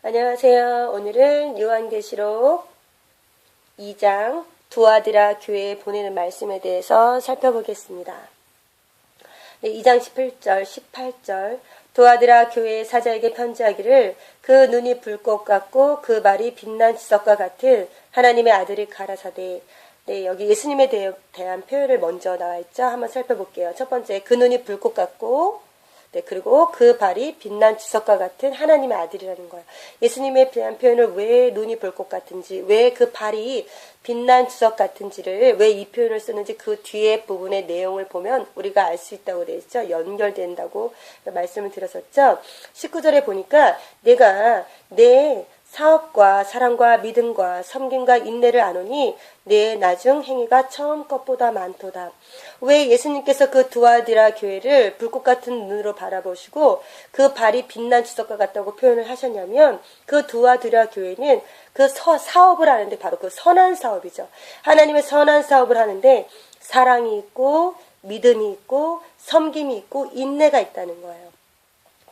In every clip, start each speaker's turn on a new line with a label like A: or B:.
A: 안녕하세요. 오늘은 요한계시록 2장 두아디라 교회에 보내는 말씀에 대해서 살펴보겠습니다. 네, 2장 17절, 18절 두아디라 교회의 사자에게 편지하기를 그 눈이 불꽃 같고 그 말이 빛난 지석과 같은 하나님의 아들이 가라사대. 네, 여기 예수님에 대한 표현을 먼저 나와 있죠. 한번 살펴볼게요. 첫 번째, 그 눈이 불꽃 같고 네, 그리고 그 발이 빛난 지석과 같은 하나님의 아들이라는 거예요. 예수님에 대한 표현을 왜 눈이 불꽃 같은지, 왜 그 발이 빛난 지석 같은지를 왜 이 표현을 쓰는지 그 뒤에 부분의 내용을 보면 우리가 알 수 있다고 되어 있죠. 연결된다고 말씀을 드렸었죠. 19절에 보니까 내가 내 사업과 사랑과 믿음과 섬김과 인내를 아노니 내 나중 행위가 처음 것보다 많도다. 왜 예수님께서 그 두아디라 교회를 불꽃 같은 눈으로 바라보시고 그 발이 빛난 지석과 같다고 표현을 하셨냐면 그 두아디라 교회는 그 사업을 하는데 바로 그 선한 사업이죠. 하나님의 선한 사업을 하는데 사랑이 있고 믿음이 있고 섬김이 있고 인내가 있다는 거예요.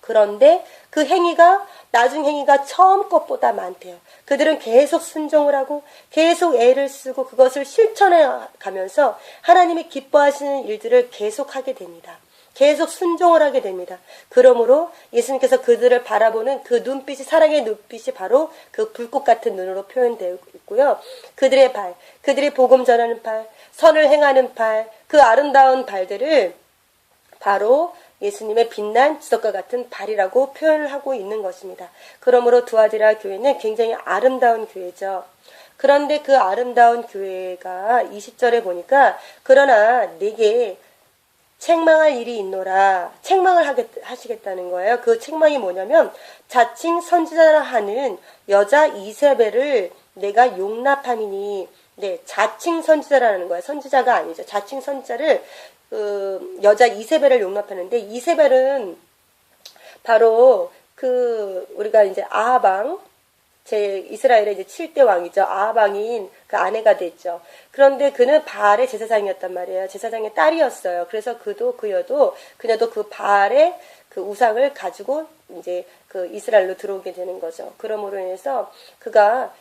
A: 그런데 그 행위가 나중 행위가 처음 것보다 많대요. 그들은 계속 순종을 하고 계속 애를 쓰고 그것을 실천해 가면서 하나님이 기뻐하시는 일들을 계속하게 됩니다. 계속 순종을 하게 됩니다. 그러므로 예수님께서 그들을 바라보는 그 눈빛이 사랑의 눈빛이 바로 그 불꽃 같은 눈으로 표현되어 있고요. 그들의 발, 그들이 복음 전하는 발, 선을 행하는 발, 그 아름다운 발들을 바로 예수님의 빛난 지석과 같은 발이라고 표현을 하고 있는 것입니다. 그러므로 두아디라 교회는 굉장히 아름다운 교회죠. 그런데 그 아름다운 교회가 20절에 보니까 그러나 내게 책망할 일이 있노라. 책망을 하시겠다는 거예요. 그 책망이 뭐냐면 자칭 선지자라 하는 여자 이세벨을 내가 용납함이니. 네, 자칭 선지자라는 거예요. 선지자가 아니죠. 자칭 선지자를 여자 이세벨을 용납하는데 이세벨은 바로 우리가 이제 아합왕 이스라엘의 이제 7대 왕이죠. 아합왕인 그 아내가 됐죠. 그런데 그는 바알의 제사장이었단 말이에요. 제사장의 딸이었어요. 그래서 그녀도 그 바알의 그 우상을 가지고 이제 그 이스라엘로 들어오게 되는 거죠. 그러므로 인해서 그가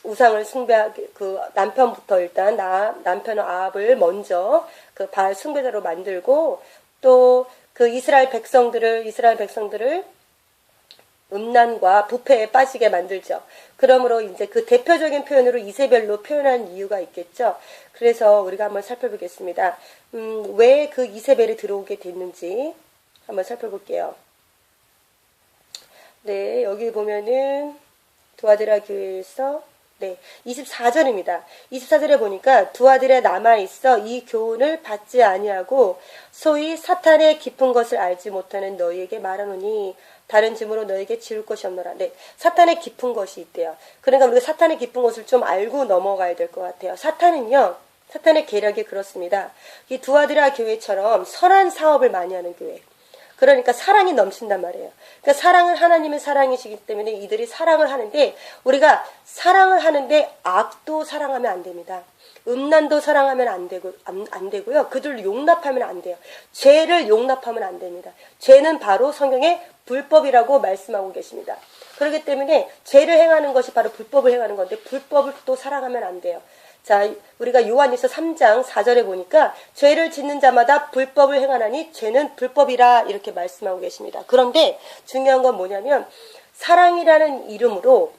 A: 우상을 숭배하게 그 남편부터 일단 남편 아합을 먼저 그 바알 숭배자로 만들고 또 그 이스라엘 백성들을 음란과 부패에 빠지게 만들죠. 그러므로 이제 그 대표적인 표현으로 이세벨로 표현한 이유가 있겠죠. 그래서 우리가 한번 살펴보겠습니다. 왜 그 이세벨이 들어오게 됐는지 한번 살펴볼게요. 네, 여기 보면은 두아디라 교회에서 네, 24절입니다. 24절에 보니까 두아디라에 남아있어 이 교훈을 받지 아니하고 소위 사탄의 깊은 것을 알지 못하는 너희에게 말하노니 다른 짐으로 너에게 지울 것이 없노라. 네, 사탄의 깊은 것이 있대요. 그러니까 우리가 사탄의 깊은 것을 좀 알고 넘어가야 될 것 같아요. 사탄의 계략이 그렇습니다. 이 두아디라 교회처럼 선한 사업을 많이 하는 교회. 그러니까 사랑이 넘친단 말이에요. 그러니까 사랑은 하나님의 사랑이시기 때문에 이들이 사랑을 하는데 우리가 사랑을 하는데 악도 사랑하면 안 됩니다. 음란도 사랑하면 안 되고요. 그들을 용납하면 안 돼요. 죄를 용납하면 안 됩니다. 죄는 바로 성경에 불법이라고 말씀하고 계십니다. 그렇기 때문에 죄를 행하는 것이 바로 불법을 행하는 건데 불법을 또 사랑하면 안 돼요. 자, 우리가 요한일서 3장 4절에 보니까 죄를 짓는 자마다 불법을 행하나니 죄는 불법이라 이렇게 말씀하고 계십니다. 그런데 중요한 건 뭐냐면 사랑이라는 이름으로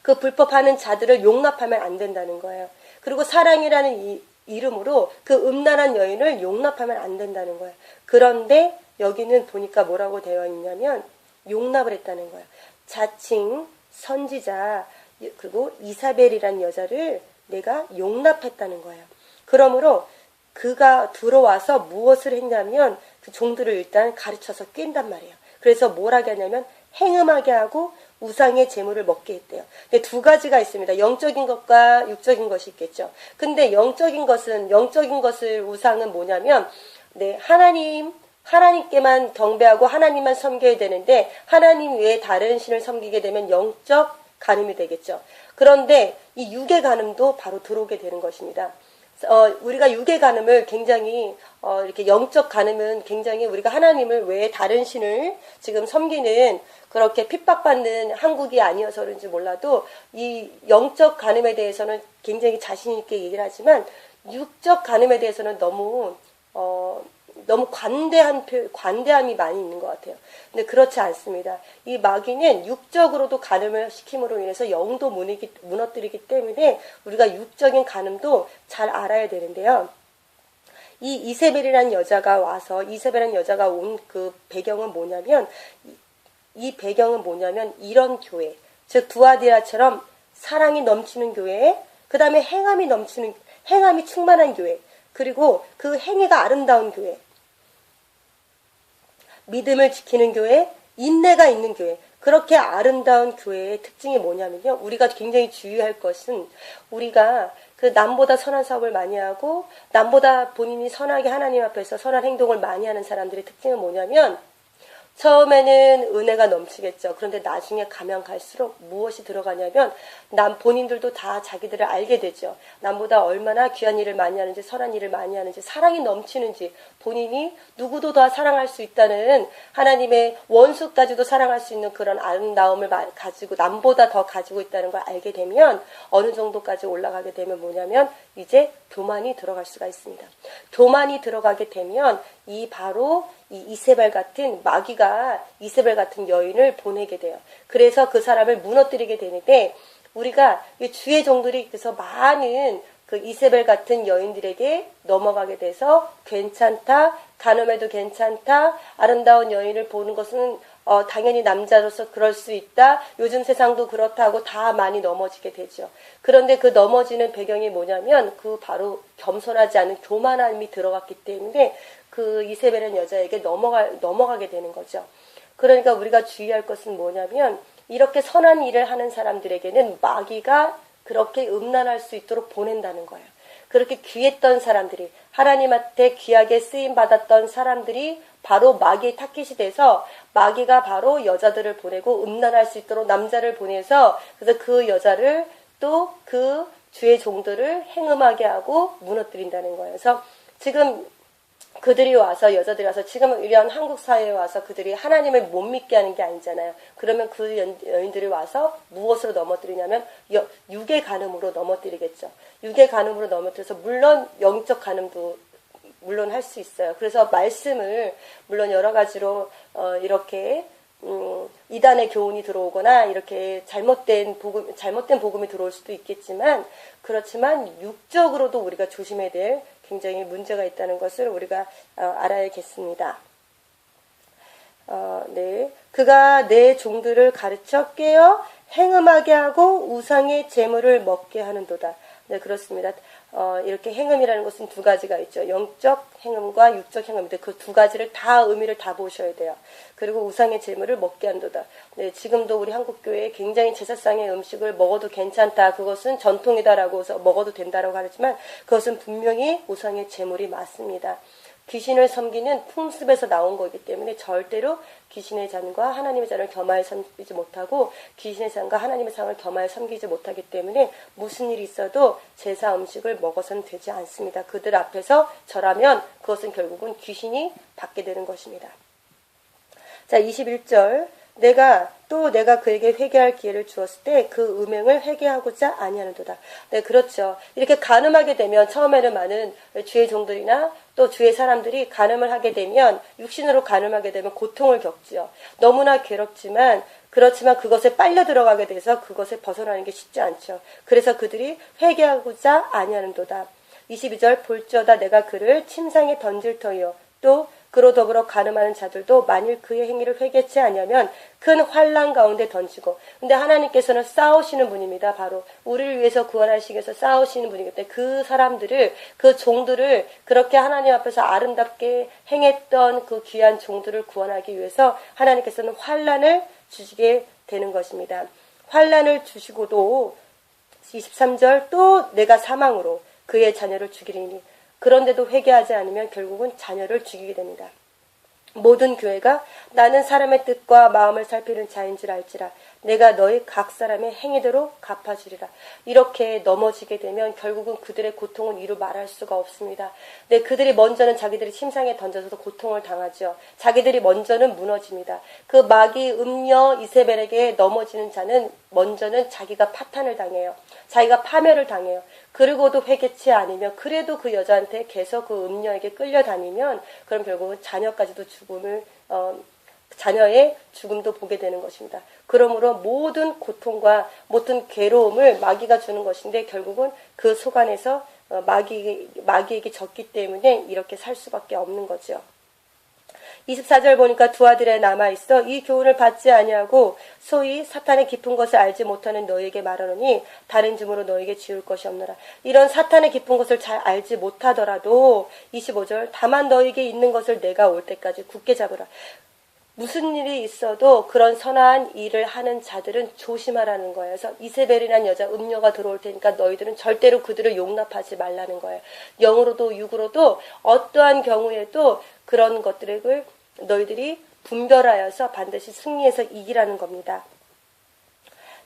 A: 그 불법하는 자들을 용납하면 안 된다는 거예요. 그리고 사랑이라는 이름으로 그 음란한 여인을 용납하면 안 된다는 거예요. 그런데 여기는 보니까 뭐라고 되어 있냐면 용납을 했다는 거예요. 자칭 선지자 그리고 이사벨이라는 여자를 내가 용납했다는 거예요. 그러므로 그가 들어와서 무엇을 했냐면 그 종들을 일단 가르쳐서 낀단 말이에요. 그래서 뭘 하게 하냐면 행음하게 하고 우상의 제물을 먹게 했대요. 근데 두 가지가 있습니다. 영적인 것과 육적인 것이 있겠죠. 근데 영적인 것을 우상은 뭐냐면 네, 하나님께만 경배하고 하나님만 섬겨야 되는데 하나님 외에 다른 신을 섬기게 되면 영적 간음이 되겠죠. 그런데 이 육의 간음도 바로 들어오게 되는 것입니다. 우리가 육의 간음을 굉장히 이렇게 영적 간음은 굉장히 우리가 하나님을 외에 다른 신을 지금 섬기는 그렇게 핍박받는 한국이 아니어서 그런지 몰라도 이 영적 간음에 대해서는 굉장히 자신 있게 얘기를 하지만 육적 간음에 대해서는 너무 관대함이 많이 있는 것 같아요. 근데 그렇지 않습니다. 이 마귀는 육적으로도 간음을 시킴으로 인해서 영도 무너뜨리기 때문에 우리가 육적인 간음도 잘 알아야 되는데요. 이 이세벨이라는 여자가 온 그 배경은 뭐냐면, 이 배경은 뭐냐면 이런 교회, 즉 두아디라처럼 사랑이 넘치는 교회, 그 다음에 행함이 충만한 교회, 그리고 그 행위가 아름다운 교회, 믿음을 지키는 교회, 인내가 있는 교회. 그렇게 아름다운 교회의 특징이 뭐냐면요. 우리가 굉장히 주의할 것은 우리가 그 남보다 선한 사업을 많이 하고 남보다 본인이 선하게 하나님 앞에서 선한 행동을 많이 하는 사람들의 특징은 뭐냐면 처음에는 은혜가 넘치겠죠. 그런데 나중에 가면 갈수록 무엇이 들어가냐면 본인들도 다 자기들을 알게 되죠. 남보다 얼마나 귀한 일을 많이 하는지 선한 일을 많이 하는지 사랑이 넘치는지 본인이 누구도 더 사랑할 수 있다는 하나님의 원수까지도 사랑할 수 있는 그런 아름다움을 가지고 남보다 더 가지고 있다는 걸 알게 되면 어느 정도까지 올라가게 되면 뭐냐면 이제 교만이 들어갈 수가 있습니다. 교만이 들어가게 되면 바로 이 이세벨 같은 마귀가 이세벨 같은 여인을 보내게 돼요. 그래서 그 사람을 무너뜨리게 되는데 우리가 이 주의 종들이 그래서 많은 그 이세벨 같은 여인들에게 넘어가게 돼서 괜찮다, 간음해도 괜찮다, 아름다운 여인을 보는 것은 당연히 남자로서 그럴 수 있다. 요즘 세상도 그렇다고 다 많이 넘어지게 되죠. 그런데 그 넘어지는 배경이 뭐냐면 그 바로 겸손하지 않은 교만함이 들어갔기 때문에 그 이세벨은 여자에게 넘어가게 되는 거죠. 그러니까 우리가 주의할 것은 뭐냐면 이렇게 선한 일을 하는 사람들에게는 마귀가 그렇게 음란할 수 있도록 보낸다는 거예요. 그렇게 귀했던 사람들이 하나님한테 귀하게 쓰임받았던 사람들이 바로 마귀의 타깃이 돼서 마귀가 바로 여자들을 보내고 음란할 수 있도록 남자를 보내서 그래서 그 여자를 또 그 주의 종들을 행음하게 하고 무너뜨린다는 거예요. 그래서 지금 여자들이 와서 지금 이런 한국 사회에 와서 그들이 하나님을 못 믿게 하는 게 아니잖아요. 그러면 그 여인들이 와서 무엇으로 넘어뜨리냐면 육의 간음으로 넘어뜨리겠죠. 육의 간음으로 넘어뜨려서 물론 영적 간음도 물론 할 수 있어요. 그래서 말씀을 물론 여러 가지로 이렇게 이단의 교훈이 들어오거나 이렇게 잘못된 복음이 들어올 수도 있겠지만 그렇지만 육적으로도 우리가 조심해야 될 굉장히 문제가 있다는 것을 우리가 알아야겠습니다. 네. 그가 내 종들을 가르쳐 깨어 행음하게 하고 우상의 재물을 먹게 하는도다. 네, 그렇습니다. 이렇게 행음이라는 것은 두 가지가 있죠. 영적 행음과 육적 행음인데 그 두 가지를 다 의미를 다 보셔야 돼요. 그리고 우상의 재물을 먹게 한도다. 네, 지금도 우리 한국교회에 굉장히 제사상의 음식을 먹어도 괜찮다. 그것은 전통이다라고 해서 먹어도 된다라고 하지만 그것은 분명히 우상의 재물이 맞습니다. 귀신을 섬기는 풍습에서 나온 거기 때문에 절대로 귀신의 잔과 하나님의 잔을 겸하여 섬기지 못하고 귀신의 잔과 하나님의 잔을 겸하여 섬기지 못하기 때문에 무슨 일이 있어도 제사 음식을 먹어서는 되지 않습니다. 그들 앞에서 절하면 그것은 결국은 귀신이 받게 되는 것입니다. 자, 21절. 내가 그에게 회개할 기회를 주었을 때 그 음행을 회개하고자 아니하는도다. 네, 그렇죠. 이렇게 간음하게 되면 처음에는 많은 주의 종들이나 또 주의 사람들이 간음을 하게 되면 육신으로 간음하게 되면 고통을 겪지요. 너무나 괴롭지만 그렇지만 그것에 빨려 들어가게 돼서 그것에 벗어나는 게 쉽지 않죠. 그래서 그들이 회개하고자 아니하는도다. 22절. 볼지어다 내가 그를 침상에 던질 터이요 또 그로 더불어 간음하는 자들도 만일 그의 행위를 회개치 아니하면 큰 환난 가운데 던지고. 근데 하나님께서는 싸우시는 분입니다. 바로 우리를 위해서 구원하시기 위해서 싸우시는 분이기 때문에 그 사람들을, 그 종들을 그렇게 하나님 앞에서 아름답게 행했던 그 귀한 종들을 구원하기 위해서 하나님께서는 환난을 주시게 되는 것입니다. 환난을 주시고도 23절. 또 내가 사망으로 그의 자녀를 죽이리니 그런데도 회개하지 않으면 결국은 자녀를 죽이게 됩니다. 모든 교회가 나는 사람의 뜻과 마음을 살피는 자인 줄 알지라. 내가 너희 각 사람의 행위대로 갚아주리라. 이렇게 넘어지게 되면 결국은 그들의 고통은 이루 말할 수가 없습니다. 네, 그들이 먼저는 자기들이 침상에 던져서도 고통을 당하죠. 자기들이 먼저는 무너집니다. 그 마귀 음녀 이세벨에게 넘어지는 자는 먼저는 자기가 파탄을 당해요. 자기가 파멸을 당해요. 그러고도 회개치 않으며 그래도 그 여자한테 계속 그 음녀에게 끌려다니면 그럼 결국은 자녀까지도 자녀의 죽음도 보게 되는 것입니다. 그러므로 모든 고통과 모든 괴로움을 마귀가 주는 것인데 결국은 그 속안에서 마귀에게 졌기 때문에 이렇게 살 수밖에 없는 거죠. 24절 보니까 두 아들에 남아있어 이 교훈을 받지 아니하고 소위 사탄의 깊은 것을 알지 못하는 너희에게 말하노니 다른 증으로 너희에게 지울 것이 없노라. 이런 사탄의 깊은 것을 잘 알지 못하더라도 25절 다만 너희에게 있는 것을 내가 올 때까지 굳게 잡으라. 무슨 일이 있어도 그런 선한 일을 하는 자들은 조심하라는 거예요. 그래서 이세벨이라는 여자 음녀가 들어올 테니까 너희들은 절대로 그들을 용납하지 말라는 거예요. 영으로도 육으로도 어떠한 경우에도 그런 것들을 너희들이 분별하여서 반드시 승리해서 이기라는 겁니다.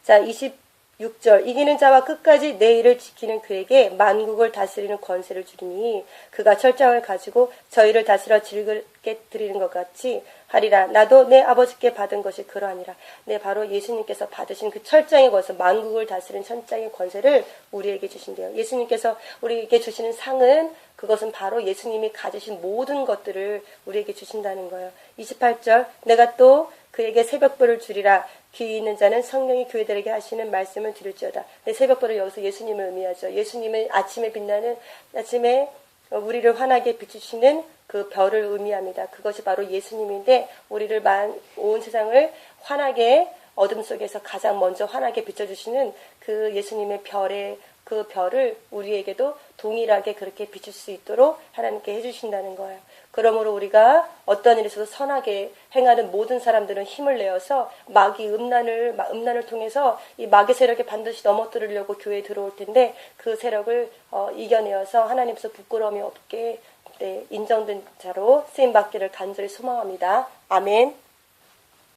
A: 자, 26절 이기는 자와 끝까지 내 일을 지키는 그에게 만국을 다스리는 권세를 주리니 그가 철장을 가지고 저희를 다스려 즐겁게 드리는 것 같이 하리라. 나도 내 아버지께 받은 것이 그러하니라. 네, 바로 예수님께서 받으신 그 철장의 권세, 만국을 다스리는 천장의 권세를 우리에게 주신대요. 예수님께서 우리에게 주시는 상은 그것은 바로 예수님이 가지신 모든 것들을 우리에게 주신다는 거예요. 28절 내가 또 그에게 새벽불을 주리라. 귀 있는 자는 성령이 교회들에게 하시는 말씀을 들을지어다. 네, 새벽불은 여기서 예수님을 의미하죠. 예수님은 아침에 빛나는 아침에 우리를 환하게 비추시는 그 별을 의미합니다. 그것이 바로 예수님인데 우리를 온 세상을 환하게 어둠 속에서 가장 먼저 환하게 비춰주시는 그 예수님의 그 별을 우리에게도 동일하게 그렇게 비출 수 있도록 하나님께 해주신다는 거예요. 그러므로 우리가 어떤 일에서도 선하게 행하는 모든 사람들은 힘을 내어서 마귀 음란을 통해서 이 마귀 세력에 반드시 넘어뜨리려고 교회에 들어올 텐데 그 세력을 이겨내어서 하나님께서 부끄러움이 없게 인정된 자로 쓰임받기를 간절히 소망합니다. 아멘.